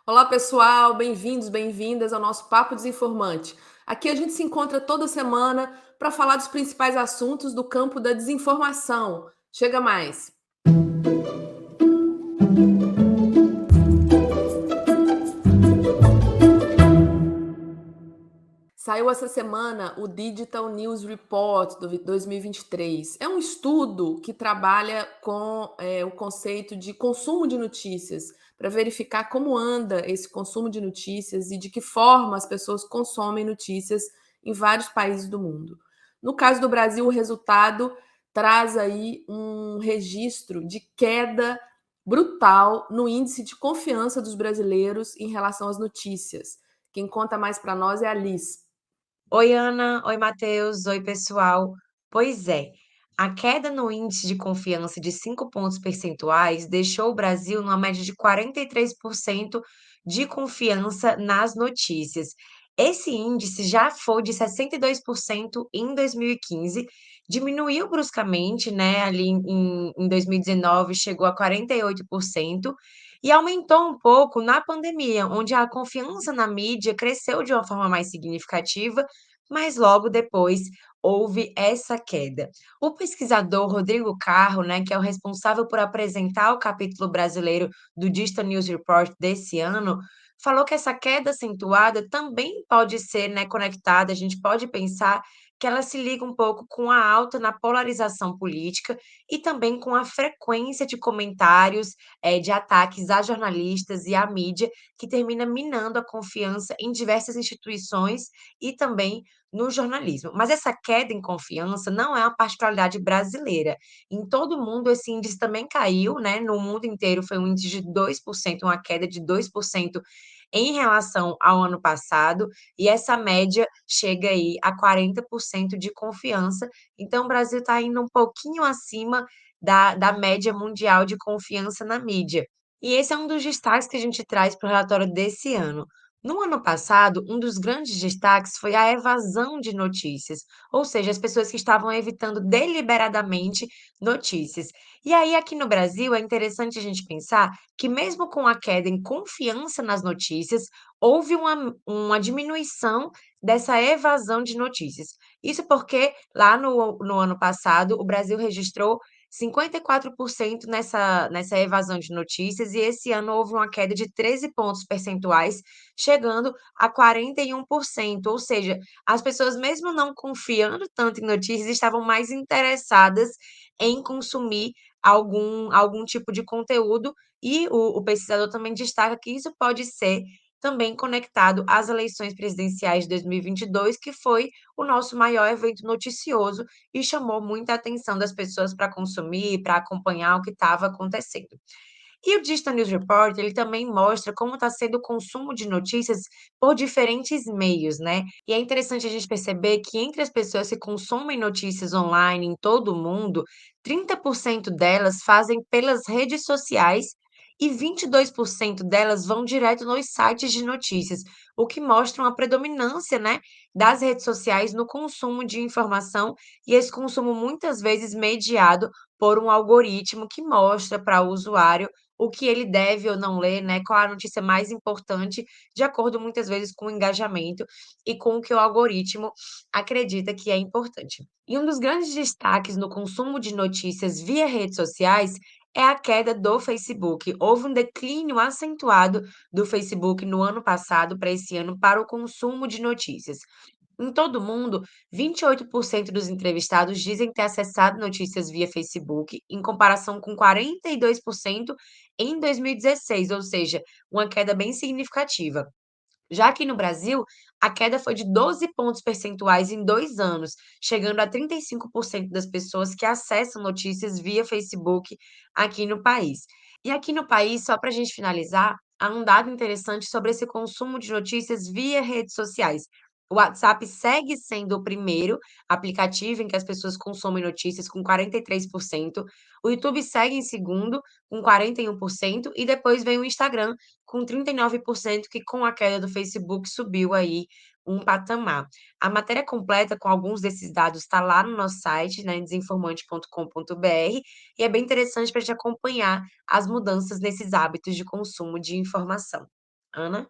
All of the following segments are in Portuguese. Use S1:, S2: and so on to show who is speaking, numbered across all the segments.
S1: Olá, pessoal, bem-vindos, bem-vindas ao nosso Papo Desinformante. Aqui a gente se encontra toda semana para falar dos principais assuntos do campo da desinformação. Chega mais! Saiu essa semana o Digital News Report do 2023. É um estudo que trabalha com o conceito de consumo de notícias, para verificar como anda esse consumo de notícias e de que forma as pessoas consomem notícias em vários países do mundo. No caso do Brasil, o resultado traz aí um registro de queda brutal no índice de confiança dos brasileiros em relação às notícias. Quem conta mais para nós é a Liz.
S2: Oi, Ana. Oi, Matheus. Oi, pessoal. Pois é, a queda no índice de confiança de 5 pontos percentuais deixou o Brasil numa média de 43% de confiança nas notícias. Esse índice já foi de 62% em 2015, diminuiu bruscamente, né? Ali em 2019 chegou a 48% e aumentou um pouco na pandemia, onde a confiança na mídia cresceu de uma forma mais significativa, mas logo depois houve essa queda. O pesquisador Rodrigo Carro, né, que é o responsável por apresentar o capítulo brasileiro do Digital News Report desse ano, falou que essa queda acentuada também pode ser, né, conectada, a gente pode pensar que ela se liga um pouco com a alta na polarização política e também com a frequência de comentários, de ataques a jornalistas e à mídia, que termina minando a confiança em diversas instituições e também no jornalismo. Mas essa queda em confiança não é uma particularidade brasileira. Em todo o mundo, esse índice também caiu, né? No mundo inteiro foi um índice de 2%, uma queda de 2% em relação ao ano passado, e essa média chega aí a 40% de confiança. Então, o Brasil está indo um pouquinho acima da média mundial de confiança na mídia. E esse é um dos destaques que a gente traz para o relatório desse ano. No ano passado, um dos grandes destaques foi a evasão de notícias, ou seja, as pessoas que estavam evitando deliberadamente notícias. E aí, aqui no Brasil, é interessante a gente pensar que, mesmo com a queda em confiança nas notícias, houve uma diminuição dessa evasão de notícias. Isso porque, lá no ano passado, o Brasil registrou 54% nessa evasão de notícias, e esse ano houve uma queda de 13 pontos percentuais, chegando a 41%. Ou seja, as pessoas, mesmo não confiando tanto em notícias, estavam mais interessadas em consumir algum tipo de conteúdo, e o pesquisador também destaca que isso pode ser também conectado às eleições presidenciais de 2022, que foi o nosso maior evento noticioso e chamou muita atenção das pessoas para consumir, para acompanhar o que estava acontecendo. E o Digital News Report, ele também mostra como está sendo o consumo de notícias por diferentes meios, né? E é interessante a gente perceber que entre as pessoas que consomem notícias online em todo o mundo, 30% delas fazem pelas redes sociais e 22% delas vão direto nos sites de notícias, o que mostra uma predominância, né, das redes sociais no consumo de informação, e esse consumo muitas vezes mediado por um algoritmo que mostra para o usuário o que ele deve ou não ler, né, qual a notícia mais importante, de acordo muitas vezes com o engajamento e com o que o algoritmo acredita que é importante. E um dos grandes destaques no consumo de notícias via redes sociais é a queda do Facebook. Houve um declínio acentuado do Facebook no ano passado para esse ano para o consumo de notícias. Em todo o mundo, 28% dos entrevistados dizem ter acessado notícias via Facebook, em comparação com 42% em 2016, ou seja, uma queda bem significativa. Já aqui no Brasil, a queda foi de 12 pontos percentuais em 2 anos, chegando a 35% das pessoas que acessam notícias via Facebook aqui no país. E aqui no país, só para a gente finalizar, há um dado interessante sobre esse consumo de notícias via redes sociais. O WhatsApp segue sendo o primeiro aplicativo em que as pessoas consomem notícias, com 43%. O YouTube segue em segundo, com 41%, e depois vem o Instagram, com 39%, que com a queda do Facebook subiu aí um patamar. A matéria completa com alguns desses dados está lá no nosso site, né, desinformante.com.br, e é bem interessante para a gente acompanhar as mudanças nesses hábitos de consumo de informação. Ana?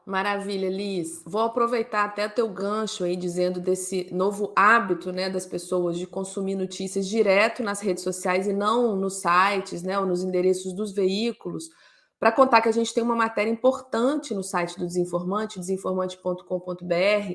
S1: Maravilha, Liz. Vou aproveitar até o teu gancho aí, dizendo desse novo hábito, né, das pessoas de consumir notícias direto nas redes sociais e não nos sites, né, ou nos endereços dos veículos, para contar que a gente tem uma matéria importante no site do Desinformante, desinformante.com.br,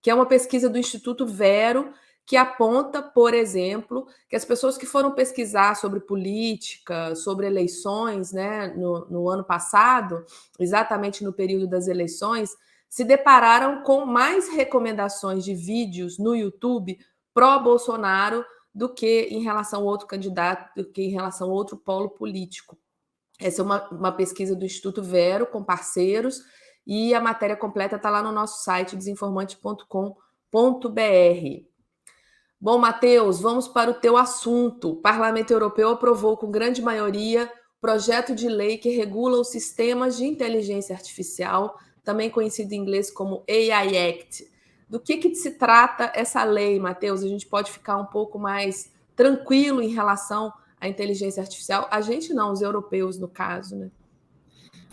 S1: que é uma pesquisa do Instituto Vero, que aponta, por exemplo, que as pessoas que foram pesquisar sobre política, sobre eleições, né, no ano passado, exatamente no período das eleições, se depararam com mais recomendações de vídeos no YouTube pró-Bolsonaro do que em relação a outro candidato, do que em relação a outro polo político. Essa é uma pesquisa do Instituto Vero com parceiros e a matéria completa está lá no nosso site desinformante.com.br. Bom, Matheus, vamos para o teu assunto. O Parlamento Europeu aprovou com grande maioria projeto de lei que regula os sistemas de inteligência artificial, também conhecido em inglês como AI Act. Do que se trata essa lei, Matheus? A gente pode ficar um pouco mais tranquilo em relação à inteligência artificial? A gente não, os europeus, no caso, né?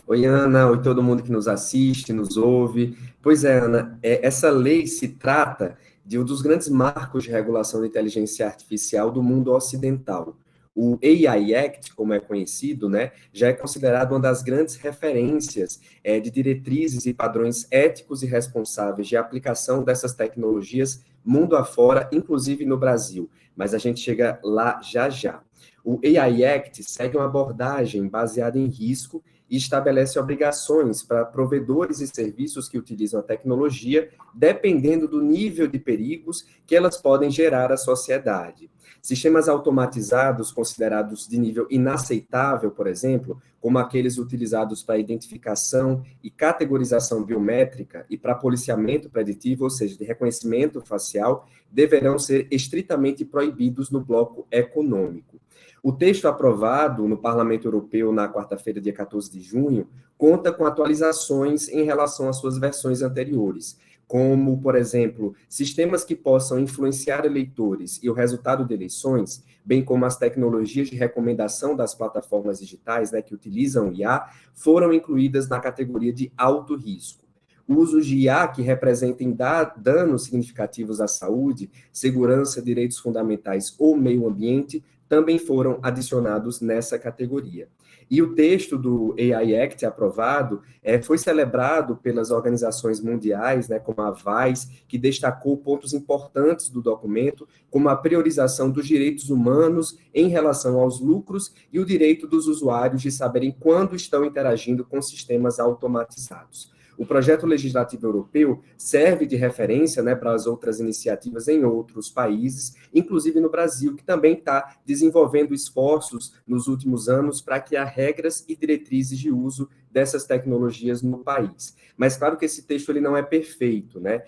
S3: Oi, Ana, oi todo mundo que nos assiste, nos ouve. Pois é, Ana, essa lei se trata de um dos grandes marcos de regulação da inteligência artificial do mundo ocidental. O AI Act, como é conhecido, né, já é considerado uma das grandes referências de diretrizes e padrões éticos e responsáveis de aplicação dessas tecnologias mundo afora, inclusive no Brasil. Mas a gente chega lá já já. O AI Act segue uma abordagem baseada em risco e estabelece obrigações para provedores e serviços que utilizam a tecnologia, dependendo do nível de perigos que elas podem gerar à sociedade. Sistemas automatizados considerados de nível inaceitável, por exemplo, como aqueles utilizados para identificação e categorização biométrica e para policiamento preditivo, ou seja, de reconhecimento facial, deverão ser estritamente proibidos no bloco econômico. O texto aprovado no Parlamento Europeu na quarta-feira, dia 14 de junho, conta com atualizações em relação às suas versões anteriores, como, por exemplo, sistemas que possam influenciar eleitores e o resultado de eleições, bem como as tecnologias de recomendação das plataformas digitais, né, que utilizam IA, foram incluídas na categoria de alto risco. Usos de IA que representem danos significativos à saúde, segurança, direitos fundamentais ou meio ambiente também foram adicionados nessa categoria. E o texto do AI Act aprovado foi celebrado pelas organizações mundiais, né, como a VAIS, que destacou pontos importantes do documento, como a priorização dos direitos humanos em relação aos lucros e o direito dos usuários de saberem quando estão interagindo com sistemas automatizados. O projeto legislativo europeu serve de referência, né, para as outras iniciativas em outros países, inclusive no Brasil, que também está desenvolvendo esforços nos últimos anos para criar regras e diretrizes de uso dessas tecnologias no país. Mas claro que esse texto ele não é perfeito, né?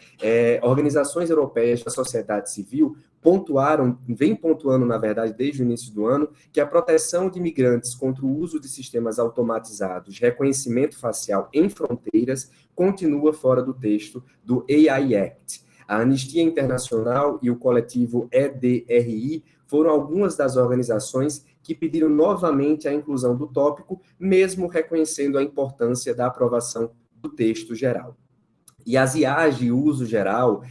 S3: Organizações europeias da sociedade civil vem pontuando, na verdade, desde o início do ano, que a proteção de imigrantes contra o uso de sistemas automatizados de reconhecimento facial em fronteiras continua fora do texto do AI Act. A Anistia Internacional e o coletivo EDRI foram algumas das organizações que pediram novamente a inclusão do tópico, mesmo reconhecendo a importância da aprovação do texto geral. E as IAs de uso geral,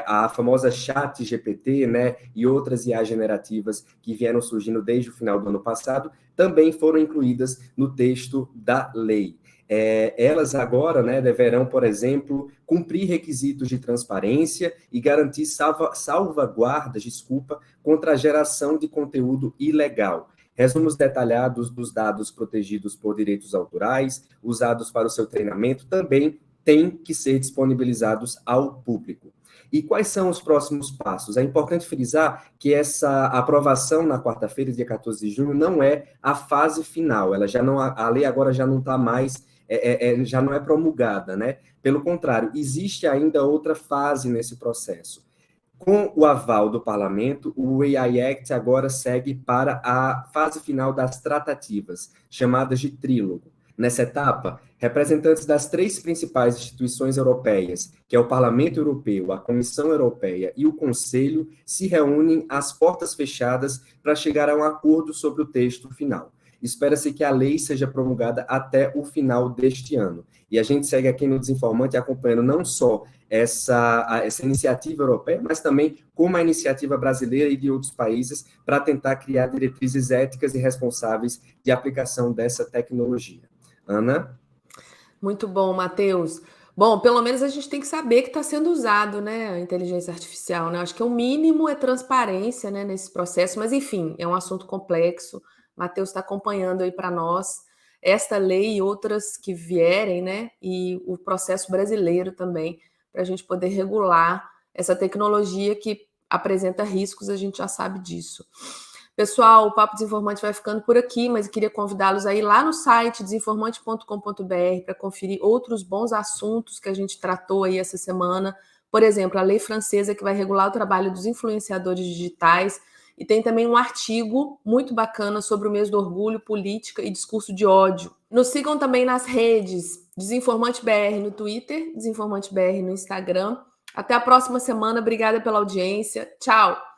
S3: a famosa chat GPT, né, e outras IAs generativas que vieram surgindo desde o final do ano passado, também foram incluídas no texto da lei. Elas agora, né, deverão, por exemplo, cumprir requisitos de transparência e garantir salvaguardas, contra a geração de conteúdo ilegal. Resumos detalhados dos dados protegidos por direitos autorais, usados para o seu treinamento, também têm que ser disponibilizados ao público. E quais são os próximos passos? É importante frisar que essa aprovação na quarta-feira, dia 14 de junho, não é a fase final. A lei agora já não está mais, já não é promulgada, né? Pelo contrário, existe ainda outra fase nesse processo. Com o aval do parlamento, o AI Act agora segue para a fase final das tratativas, chamadas de trílogo. Nessa etapa, representantes das três principais instituições europeias, que é o Parlamento Europeu, a Comissão Europeia e o Conselho, se reúnem às portas fechadas para chegar a um acordo sobre o texto final. Espera-se que a lei seja promulgada até o final deste ano. E a gente segue aqui no Desinformante acompanhando não só essa iniciativa europeia, mas também como a iniciativa brasileira e de outros países para tentar criar diretrizes éticas e responsáveis de aplicação dessa tecnologia. Ana?
S1: Muito bom, Matheus. Bom, pelo menos a gente tem que saber que está sendo usado, né, a inteligência artificial, né? Acho que o mínimo é transparência, né, nesse processo, mas enfim, é um assunto complexo. Matheus está acompanhando aí para nós esta lei e outras que vierem, né, e o processo brasileiro também, para a gente poder regular essa tecnologia que apresenta riscos, a gente já sabe disso. Pessoal, o Papo Desinformante vai ficando por aqui, mas eu queria convidá-los a ir lá no site desinformante.com.br para conferir outros bons assuntos que a gente tratou aí essa semana. Por exemplo, a lei francesa que vai regular o trabalho dos influenciadores digitais. E tem também um artigo muito bacana sobre o mês do orgulho, política e discurso de ódio. Nos sigam também nas redes Desinformante BR no Twitter, Desinformante BR no Instagram. Até a próxima semana. Obrigada pela audiência. Tchau!